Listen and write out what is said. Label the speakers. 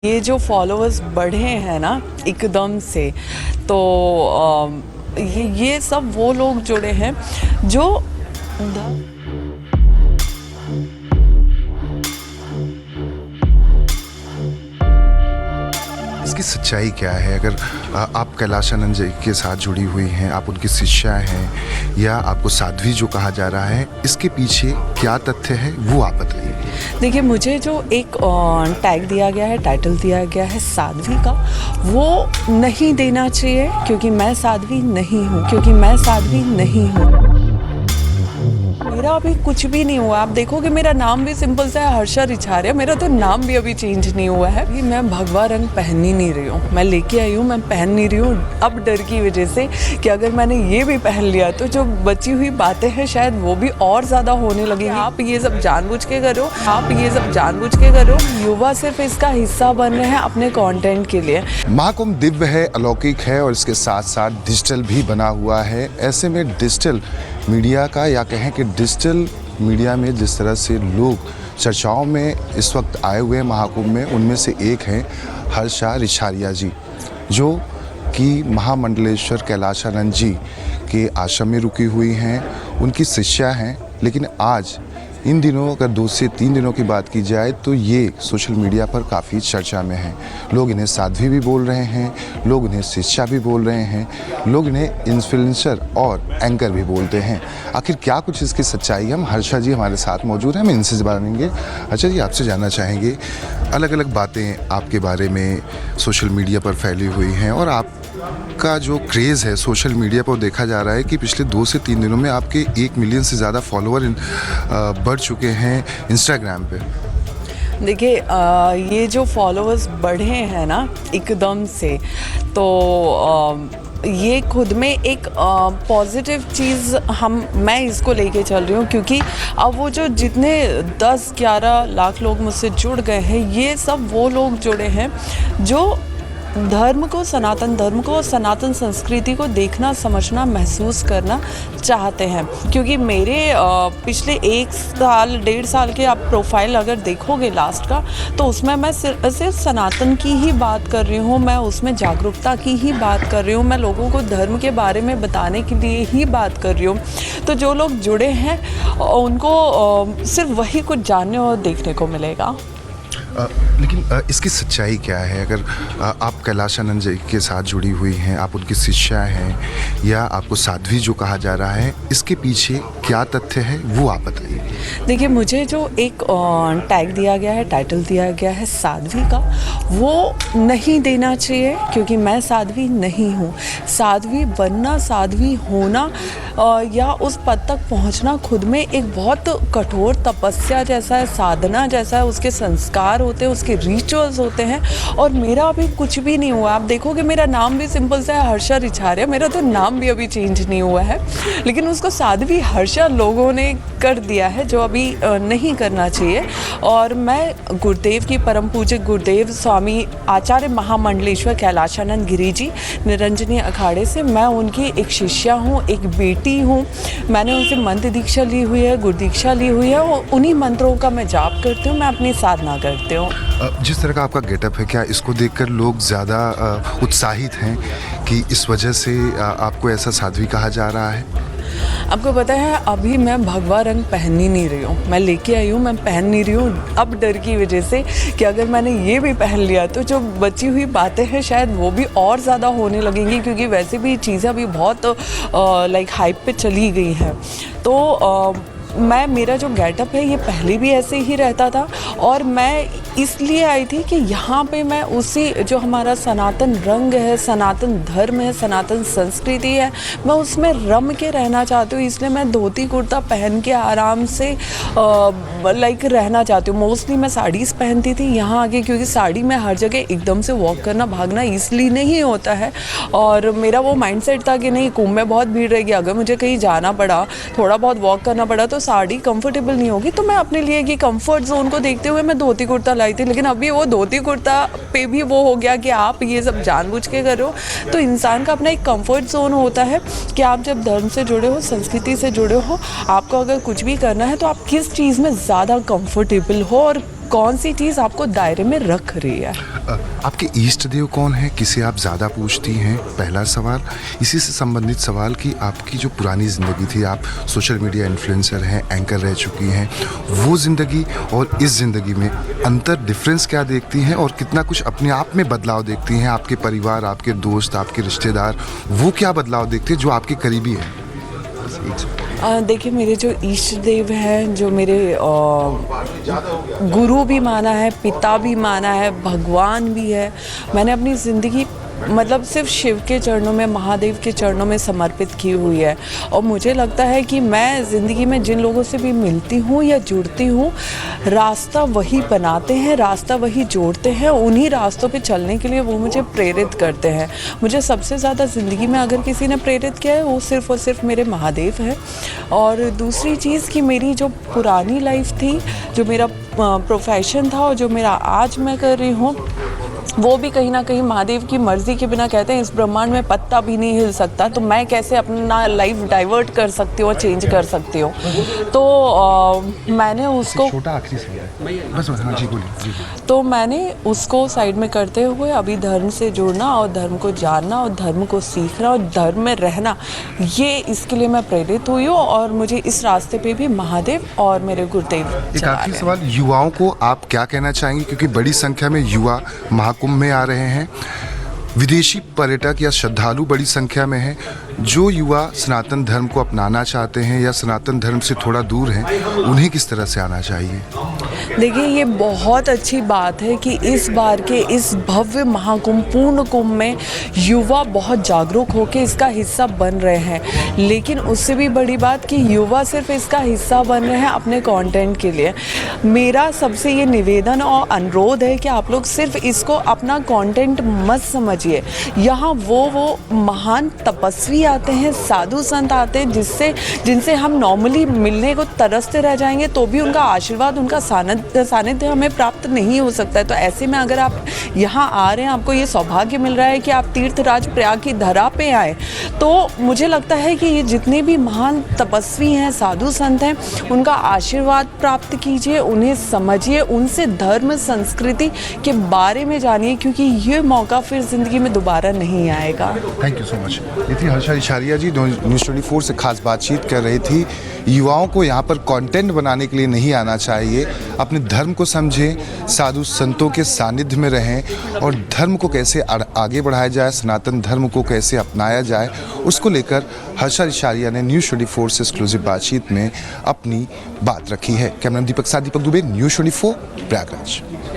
Speaker 1: ये जो फॉलोअर्स बढ़े हैं ना एकदम से, तो ये सब वो लोग जुड़े हैं जो
Speaker 2: इसकी सच्चाई क्या है? अगर आप कैलाश आनंद जी के साथ जुड़ी हुई हैं, आप उनकी शिष्या हैं या आपको साध्वी जो कहा जा रहा है, इसके पीछे क्या तथ्य है वो आप बताइए।
Speaker 1: देखिए, मुझे जो एक टैग दिया गया है, टाइटल दिया गया है साध्वी का, वो नहीं देना चाहिए क्योंकि मैं साध्वी नहीं हूँ। मेरा अभी कुछ भी नहीं हुआ। आप देखोगे मेरा नाम भी सिंपल सा है, हर्षा रिछारिया। मेरा तो नाम भी अभी चेंज नहीं हुआ है। अभी मैं भगवा रंग पहन ही नहीं रही हूँ, मैं लेके आई हूँ, मैं पहन नहीं रही हूँ। अब डर की वजह से कि अगर मैंने ये भी पहन लिया तो जो बची हुई बातें हैं शायद वो भी और ज़्यादा होने लगेगी। आप ये सब जानबूझ के करो, युवा सिर्फ इसका हिस्सा बन रहे हैं अपने कॉन्टेंट के लिए।
Speaker 2: महाकुंभ दिव्य है, अलौकिक है और इसके साथ साथ डिजिटल भी बना हुआ है। ऐसे में डिजिटल मीडिया का, या कहें कि डिजिटल मीडिया में जिस तरह से लोग चर्चाओं में इस वक्त आए हुए हैं महाकुंभ में, उनमें से एक हैं हर्षा रिछारिया जी, जो कि महामंडलेश्वर कैलाशानंद जी के आश्रम में रुकी हुई हैं, उनकी शिष्या हैं। लेकिन आज इन दिनों अगर 2 से 3 दिनों की बात की जाए तो ये सोशल मीडिया पर काफ़ी चर्चा में हैं। लोग इन्हें साध्वी भी बोल रहे हैं, लोग इन्हें शिष्या भी बोल रहे हैं, लोग इन्हें इन्फ्लुएंसर और एंकर भी बोलते हैं। आखिर क्या कुछ इसकी सच्चाई है? हम हर्षा जी हमारे साथ मौजूद हैं, हम इनसे जानेंगे। अच्छा जी, आपसे जानना चाहेंगे, अलग अलग बातें आपके बारे में सोशल मीडिया पर फैली हुई हैं और आपका जो क्रेज़ है सोशल मीडिया पर देखा जा रहा है कि पिछले 2 से 3 दिनों में आपके 1 मिलियन से ज़्यादा फॉलोअर बढ़ चुके हैं इंस्टाग्राम पे।
Speaker 1: देखिए, ये जो फॉलोअर्स बढ़े हैं ना एकदम से, तो ये खुद में एक पॉजिटिव चीज़ मैं इसको लेके चल रही हूँ, क्योंकि अब वो जो जितने 10-11 लाख लोग मुझसे जुड़ गए हैं, ये सब वो लोग जुड़े हैं जो धर्म को, सनातन धर्म को, सनातन संस्कृति को देखना, समझना, महसूस करना चाहते हैं। क्योंकि मेरे पिछले 1 साल 1.5 साल के आप प्रोफाइल अगर देखोगे लास्ट का, तो उसमें मैं सिर्फ सनातन की ही बात कर रही हूँ, मैं उसमें जागरूकता की ही बात कर रही हूँ, मैं लोगों को धर्म के बारे में बताने के लिए ही बात कर रही हूँ। तो जो लोग जुड़े हैं उनको सिर्फ वही कुछ जानने और देखने को मिलेगा।
Speaker 2: लेकिन इसकी सच्चाई क्या है? अगर आप कैलाश आनंद जी के साथ जुड़ी हुई हैं, आप उनकी शिष्या हैं या आपको साध्वी जो कहा जा रहा है, इसके पीछे क्या तथ्य है वो आप बताइए।
Speaker 1: देखिए, मुझे जो एक टैग दिया गया है, टाइटल दिया गया है साध्वी का, वो नहीं देना चाहिए क्योंकि मैं साध्वी नहीं हूँ। साध्वी बनना, साध्वी होना या उस पद तक पहुँचना खुद में एक बहुत कठोर तपस्या जैसा है, साधना जैसा है। उसके संस्कार होते हैं, उसके रिचुअल्स होते हैं, और मेरा अभी कुछ भी नहीं हुआ। आप देखोगे मेरा नाम भी सिंपल सा है, हर्षा रिछारिया। मेरा तो नाम भी अभी चेंज नहीं हुआ है, लेकिन उसको साध्वी हर्षा लोगों ने कर दिया है, जो अभी नहीं करना चाहिए। और मैं गुरुदेव की, परम पूज्य गुरुदेव स्वामी आचार्य महामंडलेश्वर कैलाशानंद गिरी जी निरंजनी अखाड़े से, मैं उनकी एक शिष्या हूँ, एक बेटी हूँ। मैंने उनसे मंत्र दीक्षा ली हुई है, गुरु दीक्षा ली हुई है, और उन्हीं मंत्रों का मैं जाप करती हूँ, मैं अपनी साधना करती हूँ।
Speaker 2: जिस तरह का आपका गेटअप है, क्या इसको देखकर लोग ज़्यादा उत्साहित हैं कि इस वजह से आपको ऐसा साध्वी कहा जा रहा है?
Speaker 1: आपको पता है, अभी मैं भगवा रंग पहन ही नहीं रही हूँ, मैं लेके आई हूँ, मैं पहन नहीं रही हूँ। अब डर की वजह से कि अगर मैंने ये भी पहन लिया तो जो बची हुई बातें हैं शायद वो भी और ज़्यादा होने लगेंगी, क्योंकि वैसे भी चीज़ें अभी बहुत लाइक हाइप पे चली गई हैं। तो मेरा जो गेटअप है ये पहले भी ऐसे ही रहता था, और मैं इसलिए आई थी कि यहाँ पे मैं उसी जो हमारा सनातन रंग है, सनातन धर्म है, सनातन संस्कृति है, मैं उसमें रम के रहना चाहती हूँ। इसलिए मैं धोती कुर्ता पहन के आराम से लाइक रहना चाहती हूँ। मोस्टली मैं साड़ीज़ पहनती थी यहाँ आके, क्योंकि साड़ी में हर जगह एकदम से वॉक करना, भागना इसलिए नहीं होता है। और मेरा वो माइंडसेट था कि नहीं, कुंभ में बहुत भीड़ रहेगी, अगर मुझे कहीं जाना पड़ा, थोड़ा बहुत वॉक करना पड़ा तो साड़ी कंफर्टेबल नहीं होगी। तो मैं अपने लिए कि कंफर्ट जोन को देखते हुए मैं धोती कुर्ता लाई थी। लेकिन अभी वो धोती कुर्ता पे भी वो हो गया कि आप ये सब जानबूझ के करो। तो इंसान का अपना एक कंफर्ट जोन होता है कि आप जब धर्म से जुड़े हो, संस्कृति से जुड़े हो, आपको अगर कुछ भी करना है तो आप किस चीज़ में ज़्यादा कंफर्टेबल हो और कौन सी चीज़ आपको दायरे में रख रही है।
Speaker 2: आपके इष्ट देव कौन है, किसे आप ज़्यादा पूछती हैं? पहला सवाल। इसी से संबंधित सवाल कि आपकी जो पुरानी ज़िंदगी थी, आप सोशल मीडिया इन्फ्लुएंसर हैं, एंकर रह चुकी हैं, वो ज़िंदगी और इस ज़िंदगी में अंतर डिफरेंस क्या देखती हैं और कितना कुछ अपने आप में बदलाव देखती हैं? आपके परिवार, आपके दोस्त, आपके रिश्तेदार वो क्या बदलाव देखते हैं जो आपके करीबी हैं?
Speaker 1: देखिए, मेरे जो इष्ट देव हैं, जो मेरे गुरु भी माना है, पिता भी माना है, भगवान भी है, मैंने अपनी ज़िंदगी मतलब सिर्फ शिव के चरणों में, महादेव के चरणों में समर्पित की हुई है। और मुझे लगता है कि मैं ज़िंदगी में जिन लोगों से भी मिलती हूँ या जुड़ती हूँ, रास्ता वही बनाते हैं, रास्ता वही जोड़ते हैं, उन्हीं रास्तों पे चलने के लिए वो मुझे प्रेरित करते हैं। मुझे सबसे ज़्यादा ज़िंदगी में अगर किसी ने प्रेरित किया है, वो सिर्फ़ और सिर्फ मेरे महादेव हैं। और दूसरी चीज़ कि मेरी जो पुरानी लाइफ थी, जो मेरा प्रोफेशन था और जो मेरा आज मैं कर रही हूँ, वो भी कहीं ना कहीं महादेव की मर्ज़ी के बिना, कहते हैं इस ब्रह्मांड में पत्ता भी नहीं हिल सकता, तो मैं कैसे अपना लाइफ डाइवर्ट कर सकती हूँ और चेंज कर सकती हूँ। तो मैंने उसको
Speaker 2: छोटा आखिरी सवाल है बस। हाँ जी, बोलिए।
Speaker 1: तो मैंने उसको साइड में करते हुए अभी धर्म से जुड़ना और धर्म को जानना और धर्म को सीखना और धर्म में रहना, ये इसके लिए मैं प्रेरित हुई हूँ। और मुझे इस रास्ते पे भी महादेव और मेरे गुरुदेव।
Speaker 2: एक आखिरी सवाल, युवाओं को आप क्या कहना चाहेंगे, क्योंकि बड़ी संख्या में युवा महाकुंभ में आ रहे हैं, विदेशी पर्यटक या श्रद्धालु बड़ी संख्या में हैं, जो युवा सनातन धर्म को अपनाना चाहते हैं या सनातन धर्म से थोड़ा दूर हैं, उन्हें किस तरह से आना चाहिए?
Speaker 1: देखिए, ये बहुत अच्छी बात है कि इस बार के इस भव्य महाकुंभ, पूर्ण कुंभ में युवा बहुत जागरूक होकर इसका हिस्सा बन रहे हैं। लेकिन उससे भी बड़ी बात कि युवा सिर्फ इसका हिस्सा बन रहे हैं अपने कंटेंट के लिए। मेरा सबसे ये निवेदन और अनुरोध है कि आप लोग सिर्फ इसको अपना कंटेंट मत समझिए। यहाँ वो महान तपस्वी आते हैं, साधु संत आते हैं, जिनसे हम नॉर्मली मिलने को तरसते रह जाएंगे, तो भी उनका आशीर्वाद, उनका सानिध्य हमें प्राप्त नहीं हो सकता है। तो ऐसे में अगर आप यहाँ आ रहे हैं, आपको ये सौभाग्य मिल रहा है कि आप तीर्थराज प्रयाग की धरा पे आए, तो मुझे लगता है कि ये जितने भी महान तपस्वी हैं, साधु संत हैं, उनका आशीर्वाद प्राप्त कीजिए, उन्हें समझिए, उनसे धर्म संस्कृति के बारे में जानिए, क्योंकि ये मौका फिर ज़िंदगी में दोबारा नहीं आएगा।
Speaker 2: Thank you so much. ये थी हर्षा इशारिया जी, न्यूज़ 24 से खास बातचीत कर रही थी। युवाओं को यहाँ पर कंटेंट बनाने के लिए नहीं आना चाहिए, अपने धर्म को समझें, साधु संतों के सानिध्य में रहें और धर्म को कैसे आगे बढ़ाया जाए, सनातन धर्म को कैसे अपनाया जाए, उसको लेकर हर्षा इशारिया ने न्यूज़ 24 से एक्सक्लूसिव बातचीत में अपनी बात रखी है। कैमरा दीपक साथ दीपक दुबे, न्यूज़ 24 प्रयागराज।